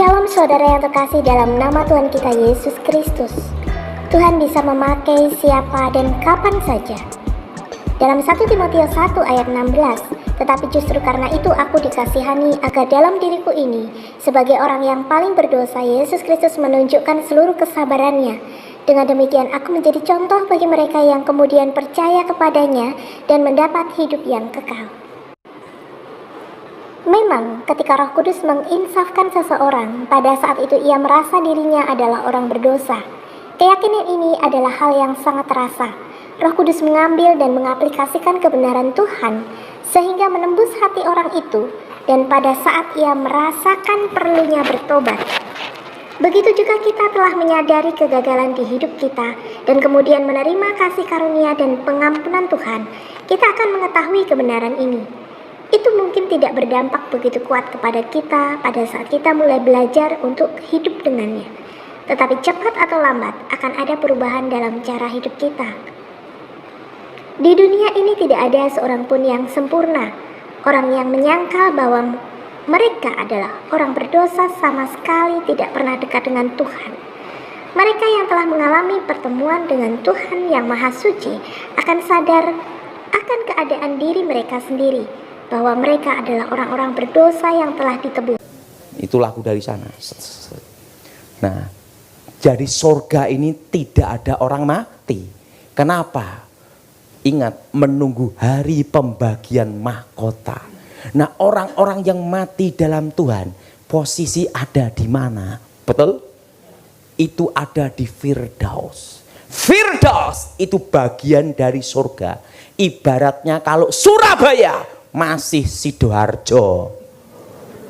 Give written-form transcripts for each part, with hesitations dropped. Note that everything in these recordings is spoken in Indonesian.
Shalom saudara yang terkasih dalam nama Tuhan kita Yesus Kristus. Tuhan bisa memakai siapa dan kapan saja. Dalam 1 Timotius 1 ayat 16, tetapi justru karena itu aku dikasihani agar dalam diriku ini, sebagai orang yang paling berdosa, Yesus Kristus menunjukkan seluruh kesabarannya. Dengan demikian aku menjadi contoh bagi mereka yang kemudian percaya kepadanya dan mendapat hidup yang kekal. Memang ketika Roh Kudus menginsafkan seseorang, pada saat itu ia merasa dirinya adalah orang berdosa. Keyakinan ini adalah hal yang sangat terasa. Roh Kudus mengambil dan mengaplikasikan kebenaran Tuhan sehingga menembus hati orang itu, dan pada saat ia merasakan perlunya bertobat. Begitu juga kita telah menyadari kegagalan di hidup kita dan kemudian menerima kasih karunia dan pengampunan Tuhan, kita akan mengetahui kebenaran ini. Itu mungkin tidak berdampak begitu kuat kepada kita pada saat kita mulai belajar untuk hidup dengannya. Tetapi cepat atau lambat akan ada perubahan dalam cara hidup kita. Di dunia ini tidak ada seorang pun yang sempurna. Orang yang menyangkal bahwa mereka adalah orang berdosa sama sekali tidak pernah dekat dengan Tuhan. Mereka yang telah mengalami pertemuan dengan Tuhan yang Maha Suci akan sadar akan keadaan diri mereka sendiri, bahwa mereka adalah orang-orang berdosa yang telah ditebus. Itu lagu dari sana. Nah, jadi sorga ini tidak ada orang mati. Kenapa? Ingat, menunggu hari pembagian mahkota. Nah, orang-orang yang mati dalam Tuhan, posisi ada di mana? Betul? Itu ada di Firdaus. Firdaus itu bagian dari sorga. Ibaratnya kalau Surabaya masih Sidoarjo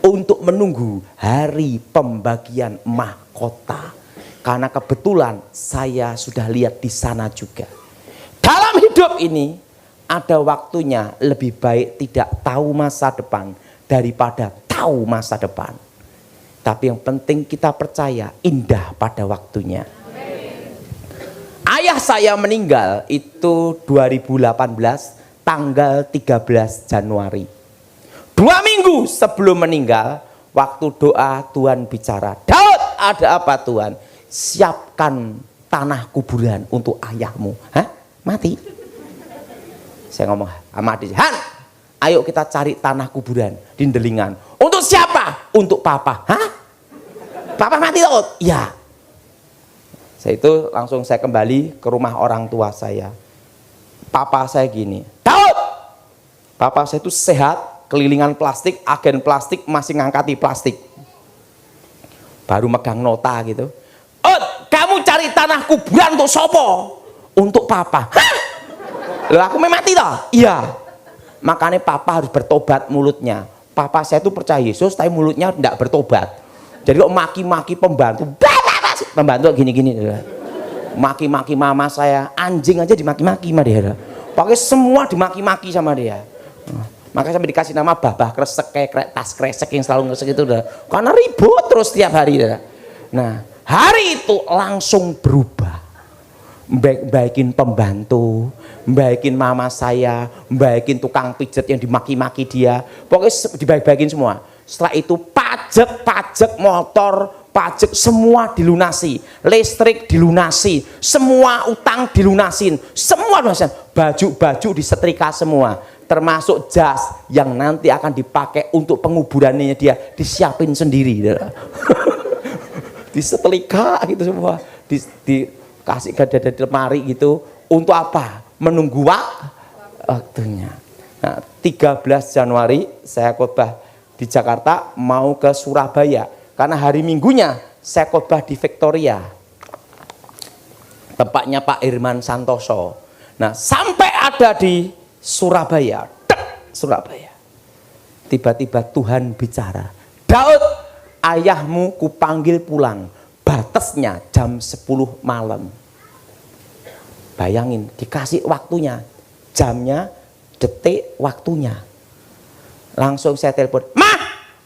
untuk menunggu hari pembagian mahkota. Karena kebetulan saya sudah lihat di sana juga. Dalam hidup ini ada waktunya lebih baik tidak tahu masa depan daripada tahu masa depan. Tapi yang penting kita percaya indah pada waktunya. Ayah saya meninggal itu 2018 tanggal 13 Januari. 2 minggu sebelum meninggal, waktu doa Tuhan bicara, Daud, ada apa Tuhan? Siapkan tanah kuburan untuk ayahmu. Hah? Mati? Saya ngomong sama adik, Han, ayo kita cari tanah kuburan di Delingan. Untuk siapa? Untuk papa. Hah? Papa mati Daud? Ya. Saya itu langsung saya kembali ke rumah orang tua saya. Papa saya gini, Daud, papa saya itu sehat, kelilingan plastik, agen plastik, masih ngangkati plastik. Baru megang nota gitu. Oh, kamu cari tanah kuburan untuk sopo? Untuk papa. Hah? Loh, aku memang mati toh? Iya. Makanya papa harus bertobat mulutnya. Papa saya itu percaya Yesus, tapi mulutnya tidak bertobat. Jadi kok maki-maki pembantu, pembantu gini-gini. Maki-maki mama saya, anjing aja dimaki-maki sama dia. Pakai semua dimaki-maki sama dia. Makanya sampai dikasih nama babah kresek, kayak tas kresek yang selalu kresek itu udah. Karena ribut terus tiap hari. Nah, hari itu langsung berubah. Baikin pembantu, baikin mama saya, baikin tukang pijet yang dimaki-maki dia. Pokoknya dibaik-baikin semua. Setelah itu pajak motor, pajak semua dilunasi, listrik dilunasi, semua utang dilunasin, semua lunasin, baju disetrika semua, termasuk jas yang nanti akan dipakai untuk penguburannya dia disiapin sendiri, disetrika gitu semua, dikasih ke lemari gitu, untuk apa? Menunggu waktunya. Nah, 13 Januari saya khotbah di Jakarta, mau ke Surabaya. Karena hari Minggunya saya khotbah di Victoria, tempatnya Pak Irman Santoso. Nah, sampai ada di Surabaya, Surabaya. Tiba-tiba Tuhan bicara, Daud, ayahmu kupanggil pulang. Batasnya jam 10 malam. Bayangin, dikasih waktunya, jamnya, detik, waktunya. Langsung saya telepon,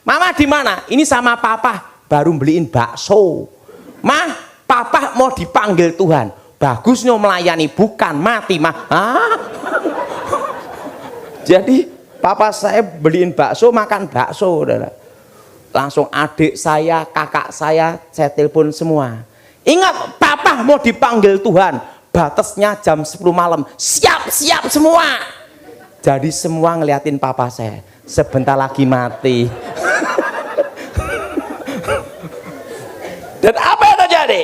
Mama di mana? Ini sama papa baru beliin bakso. Papa mau dipanggil Tuhan. Bagus no melayani, bukan mati Jadi papa saya beliin bakso, makan bakso. Langsung adik saya, kakak saya telepon semua. Ingat, papa mau dipanggil Tuhan. Batasnya jam 10 malam. Siap semua. Jadi semua ngeliatin papa saya. Sebentar lagi mati. Dan apa yang terjadi?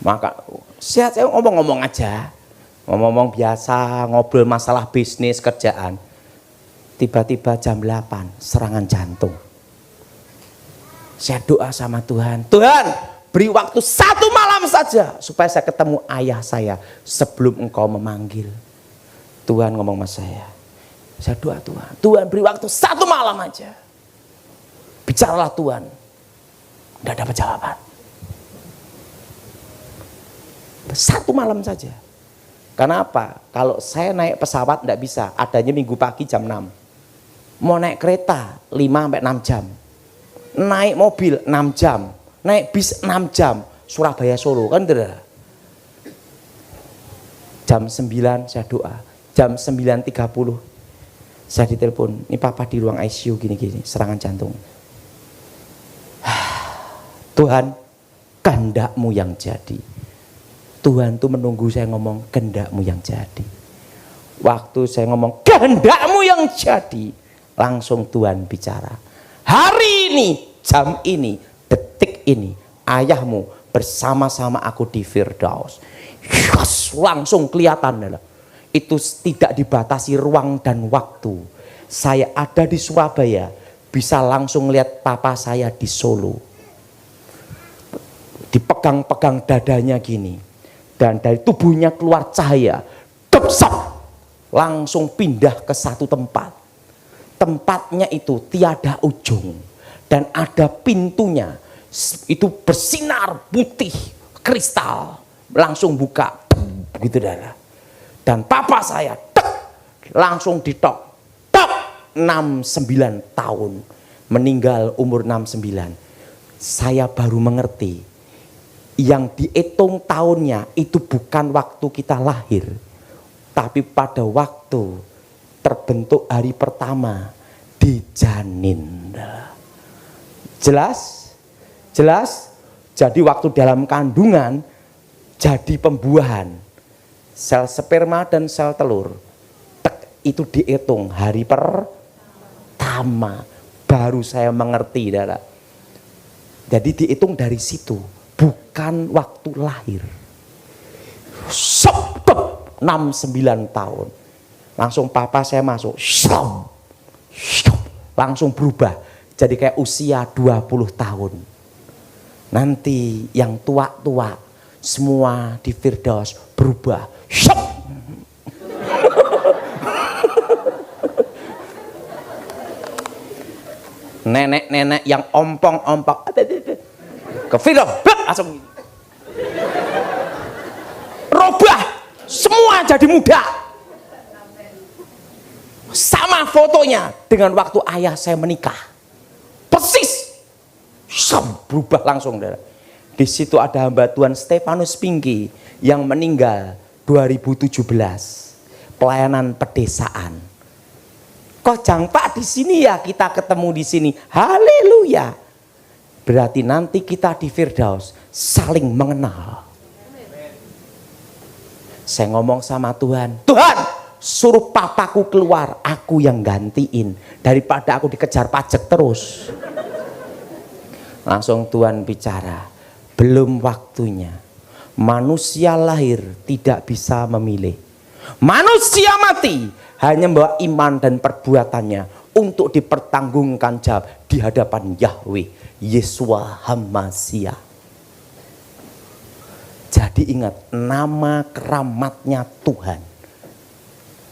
Maka saya ngomong-ngomong aja. Ngomong-ngomong biasa, ngobrol masalah bisnis, kerjaan. Tiba-tiba jam 8 serangan jantung. Saya doa sama Tuhan, Tuhan beri waktu 1 malam saja supaya saya ketemu ayah saya sebelum engkau memanggil. Tuhan ngomong sama saya doa Tuhan beri waktu 1 malam aja. Bicaralah Tuhan. Tidak dapat jawaban. 1 malam saja. Kenapa? Kalau saya naik pesawat tidak bisa, adanya minggu pagi jam 6. Mau naik kereta 5-6 jam. Naik mobil 6 jam. Naik bis 6 jam. Surabaya Solo kan tidak. Jam 9 saya doa. Jam 9.30 saya ditelepon. Ini papa di ruang ICU gini-gini, serangan jantung. Tuhan, kehendak-Mu yang jadi. Tuhan tuh menunggu saya ngomong kehendak-Mu yang jadi. Waktu saya ngomong kehendak-Mu yang jadi, langsung Tuhan bicara. Hari ini, jam ini, detik ini, ayahmu bersama-sama aku di Firdaus. Yes, langsung kelihatan. Itu tidak dibatasi ruang dan waktu. Saya ada di Surabaya, bisa langsung lihat papa saya di Solo. Dipegang-pegang dadanya gini. Dan dari tubuhnya keluar cahaya. Depsap, langsung pindah ke satu tempat. Tempatnya itu tiada ujung dan ada pintunya, itu bersinar putih kristal, langsung buka begitu darah. Dan papa saya langsung ditok 69 tahun, meninggal umur 69. Saya baru mengerti yang dihitung tahunnya itu bukan waktu kita lahir, tapi pada waktu terbentuk hari pertama di janin. Jelas? Jelas? Jadi waktu dalam kandungan jadi pembuahan sel sperma dan sel telur. Itu dihitung hari pertama. Baru saya mengerti, Dara. Jadi dihitung dari situ, bukan waktu lahir. 69 tahun. Langsung papa saya masuk, langsung berubah jadi kayak usia 20 tahun. Nanti yang tua-tua semua di Firdaus berubah. Nenek-nenek yang ompong-ompong ke Firdaus langsung robah, semua jadi muda. Sama fotonya dengan waktu ayah saya menikah. Persis. Berubah langsung. Di situ ada hamba Tuhan Stefanus Pinky yang meninggal 2017. Pelayanan pedesaan. Kok jang Pak di sini ya, kita ketemu di sini. Haleluya. Berarti nanti kita di Firdaus saling mengenal. Saya ngomong sama Tuhan, Tuhan, suruh papaku keluar, aku yang gantiin daripada aku dikejar pajak terus. Langsung Tuhan bicara, belum waktunya. Manusia lahir tidak bisa memilih. Manusia mati hanya membawa iman dan perbuatannya untuk dipertanggungan jawab di hadapan Yahweh Yesua HaMashiach. Jadi ingat, nama keramatnya Tuhan,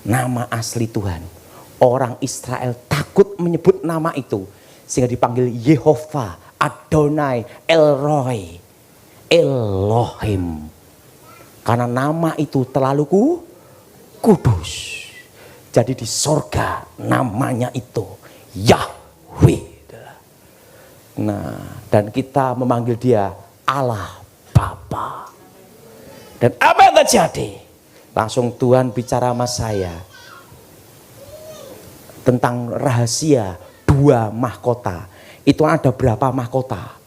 nama asli Tuhan. Orang Israel takut menyebut nama itu sehingga dipanggil Yehova, Adonai, Elroy, Elohim. Karena nama itu terlalu kudus. Jadi di sorga namanya itu Yahweh. Nah, dan kita memanggil dia Allah Bapa. Dan apa yang terjadi? Langsung Tuhan bicara sama saya tentang rahasia 12 2 mahkota. Itu ada berapa mahkota?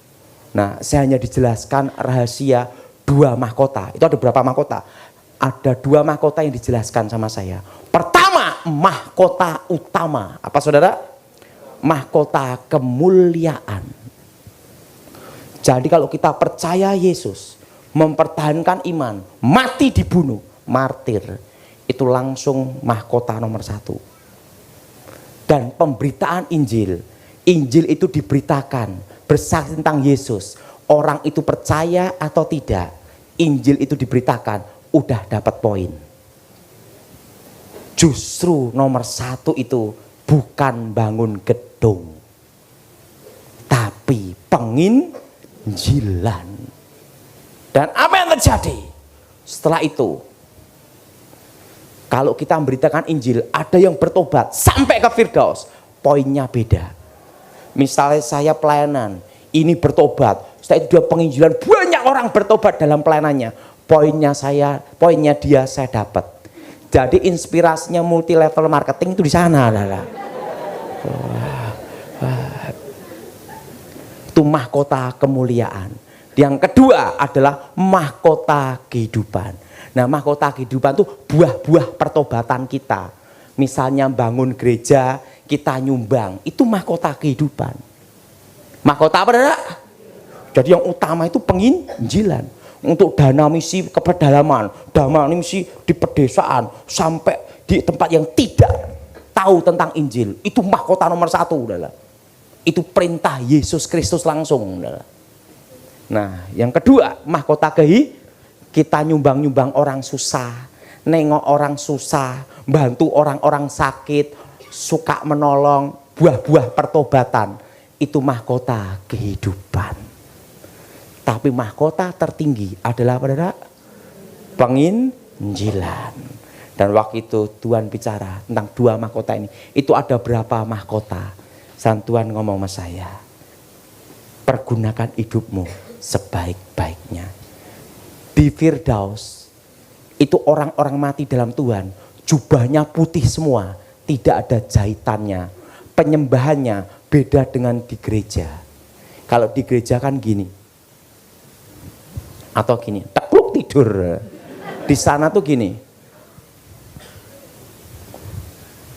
Nah, saya hanya dijelaskan rahasia 2 mahkota. Itu ada berapa mahkota? Ada 2 mahkota yang dijelaskan sama saya. Pertama, mahkota utama. Apa saudara? Mahkota kemuliaan. Jadi kalau kita percaya Yesus, mempertahankan iman, mati dibunuh, martir, itu langsung mahkota nomor 1. Dan pemberitaan Injil, Injil itu diberitakan, bersaksi tentang Yesus. Orang itu percaya atau tidak, Injil itu diberitakan, udah dapat poin. Justru nomor 1 itu bukan bangun gedung, tapi penginjilan. Dan apa yang terjadi setelah itu? Kalau kita memberitakan Injil, ada yang bertobat sampai ke Firdaus, poinnya beda. Misalnya saya pelayanan, ini bertobat, setelah itu dia penginjilan, banyak orang bertobat dalam pelayanannya. Poinnya dia saya dapat. Jadi inspirasinya multi level marketing itu di sana adalah. Itu mahkota kemuliaan. Yang kedua adalah mahkota kehidupan. Nah, mahkota kehidupan itu buah-buah pertobatan kita. Misalnya bangun gereja, kita nyumbang, itu mahkota kehidupan. Mahkota apa, saudara? Jadi yang utama itu penginjilan. Untuk dana misi ke pedalaman, dana misi di pedesaan, sampai di tempat yang tidak tahu tentang Injil. Itu mahkota nomor 1, saudara. Itu perintah Yesus Kristus langsung, saudara. Nah, yang kedua, mahkota kita nyumbang-nyumbang orang susah, nengok orang susah, bantu orang-orang sakit, suka menolong, buah-buah pertobatan. Itu mahkota kehidupan. Tapi mahkota tertinggi adalah apa? Penginjilan. Dan waktu itu Tuhan bicara tentang 2 mahkota ini. Itu ada berapa mahkota? Dan Tuhan ngomong sama saya, pergunakan hidupmu sebaik-baiknya. Di Firdaus itu orang-orang mati dalam Tuhan, jubahnya putih semua, tidak ada jahitannya. Penyembahannya beda dengan di gereja. Kalau di gereja kan gini, atau gini, tepluk tidur. Di sana tuh gini,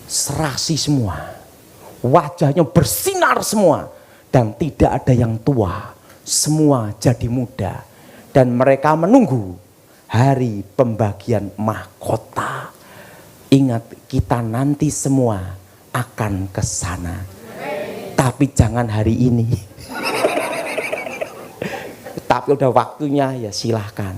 serasi semua, wajahnya bersinar semua, dan tidak ada yang tua, semua jadi muda. Dan mereka menunggu hari pembagian mahkota. Ingat, kita nanti semua akan ke sana. Tapi jangan hari ini. Tapi udah waktunya, ya silahkan.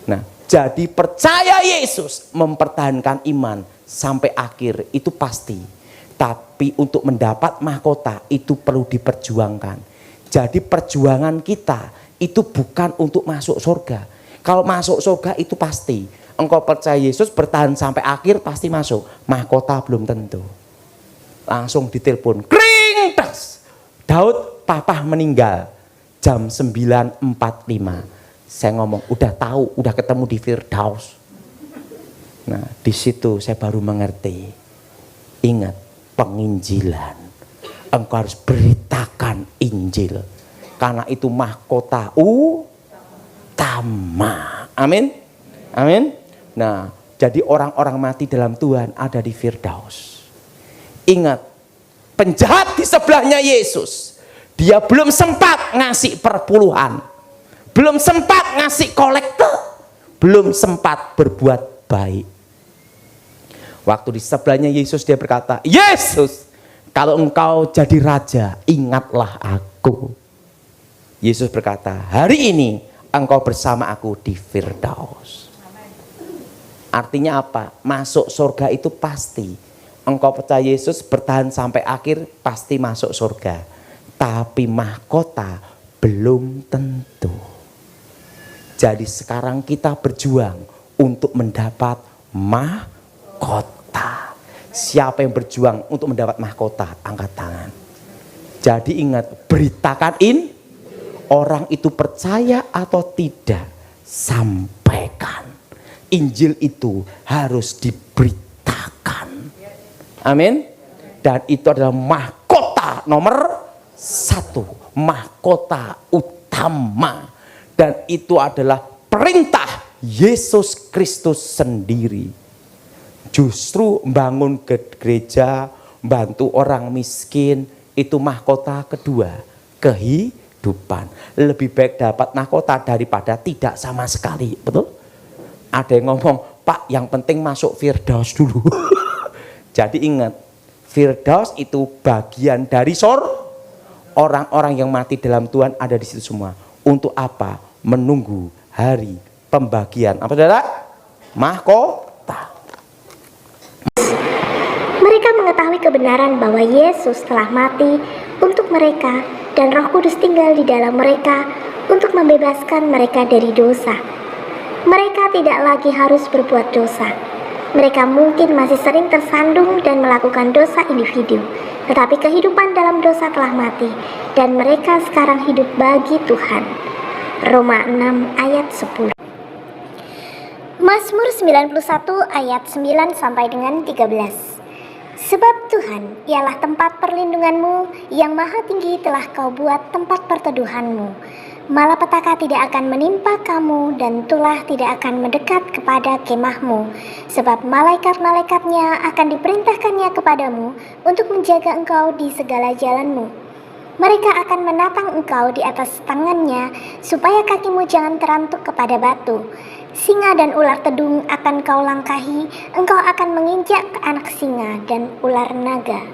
Nah, jadi percaya Yesus, mempertahankan iman sampai akhir itu pasti. Tapi untuk mendapat mahkota itu perlu diperjuangkan. Jadi perjuangan kita itu bukan untuk masuk surga. Kalau masuk surga itu pasti. Engkau percaya Yesus, bertahan sampai akhir pasti masuk. Mahkota belum tentu. Langsung ditelepon, kring tas. Daud, papa meninggal jam 9.45. Saya ngomong, udah tahu, udah ketemu di Firdaus. Nah, di situ saya baru mengerti. Ingat, penginjilan. Engkau harus beritakan Injil. Karena itu mahkota utama. Amin. Amin. Nah, jadi orang-orang mati dalam Tuhan ada di Firdaus. Ingat, penjahat di sebelahnya Yesus, dia belum sempat ngasih perpuluhan, belum sempat ngasih kolekte, belum sempat berbuat baik. Waktu di sebelahnya Yesus, dia berkata, Yesus, kalau engkau jadi raja, ingatlah aku. Yesus berkata, hari ini engkau bersama aku di Firdaus. Artinya apa? Masuk surga itu pasti. Engkau percaya Yesus, bertahan sampai akhir, pasti masuk surga. Tapi mahkota belum tentu. Jadi sekarang kita berjuang untuk mendapat mahkota. Siapa yang berjuang untuk mendapat mahkota? Angkat tangan. Jadi ingat, beritakan orang itu percaya atau tidak, sampaikan. Injil itu harus diberitakan. Amin. Dan itu adalah mahkota nomor satu, mahkota utama. Dan itu adalah perintah Yesus Kristus sendiri. Justru bangun gereja, bantu orang miskin, itu mahkota kedua, kehidupan. Lebih baik dapat mahkota daripada tidak sama sekali, betul? Ada yang ngomong, Pak, yang penting masuk Firdaus dulu. Jadi ingat, Firdaus itu bagian dari orang-orang yang mati dalam Tuhan ada di situ semua. Untuk apa? Menunggu hari pembagian. Apa saudara? Mahkota. Mereka mengetahui kebenaran bahwa Yesus telah mati untuk mereka dan Roh Kudus tinggal di dalam mereka untuk membebaskan mereka dari dosa. Mereka tidak lagi harus berbuat dosa. Mereka mungkin masih sering tersandung dan melakukan dosa individu, tetapi kehidupan dalam dosa telah mati dan mereka sekarang hidup bagi Tuhan. Roma 6 ayat 10. Mazmur 91 ayat 9 sampai dengan 13. Sebab Tuhan ialah tempat perlindunganmu, yang maha tinggi telah kau buat tempat perteduhanmu. Malapetaka tidak akan menimpa kamu dan tulah tidak akan mendekat kepada kemahmu. Sebab malaikat-malaikatnya akan diperintahkannya kepadamu untuk menjaga engkau di segala jalanmu. Mereka akan menatang engkau di atas tangannya, supaya kakimu jangan terantuk kepada batu. Singa dan ular tedung akan kau langkahi, engkau akan menginjak anak singa dan ular naga.